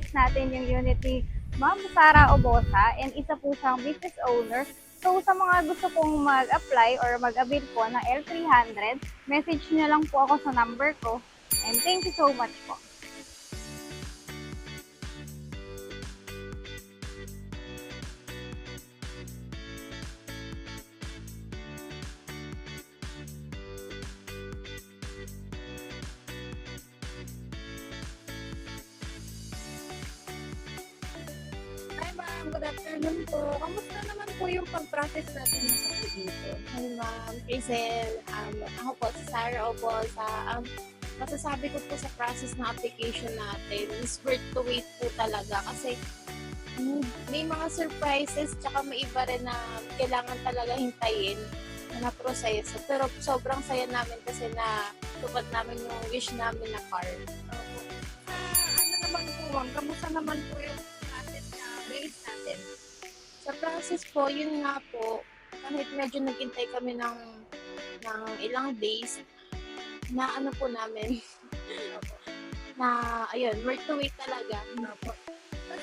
na-showcase natin yung unit ni Ma'am Sara Obosa and isa po siyang business owner. So sa mga gusto pong mag-apply or mag-avail po ng L300, message niyo lang po ako sa number ko. And thank you so much po. Hi ma'am, good afternoon po. Kamusta naman po yung pag-process natin ng application? Hi ma'am, Hazel. Ako po si Sarah Obosa. Masasabi ko po sa process ng application natin is worth to wait po talaga kasi may mga surprises tsaka may iba rin na kailangan talaga hintayin na proseso. Pero sobrang saya namin kasi na tupad namin yung wish namin na car. Ano naman po ma'am, kamusta naman po yung process na base natin? Sa process po, yun nga po, kahit medyo naghintay kami ng ilang days, na ano po namin, na ayun, worth to wait talaga. Tapos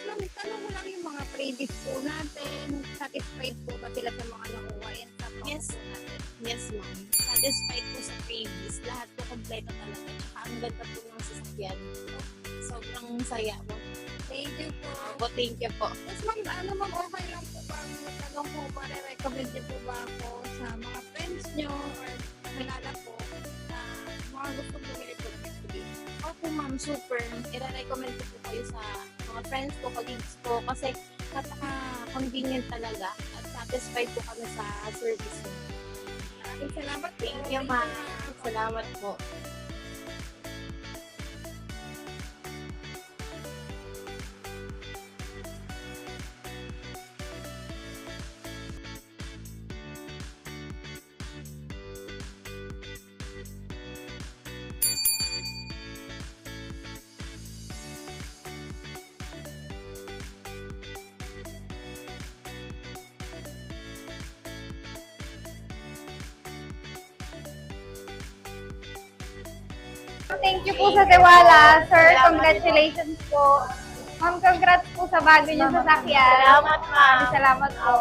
ma'am, tanong ko lang yung mga freebies po natin. Satisfied po ba sila sa mga nakuha yan sa process Yes. po natin? Yes, ma'am. Satisfied po sa freebies. Lahat po kompleto talaga. Tsaka ang ganda po ng sasakyan. Sobrang saya mo. Thank you po. Opo, thank you po. Tapos ma'am, ano ma'am, okay lang po ba? Tanong po ba, recommend niyo po ba ako sa mga friends niyo or kilala po na mga gusto bumili po ng FPD? Opo, ma'am, super. I-recommend ko po kayo sa mga friends ko, colleagues ko, kasi napaka-convenient talaga at satisfied po kami sa service mo. Maraming salamat po. Thank you, ma'am. Salamat po. Thank you po sa tiwala, sir. Congratulations po. Ma'am, congrats po sa bago niyong sasakyan. Salamat, ma'am. Salamat po.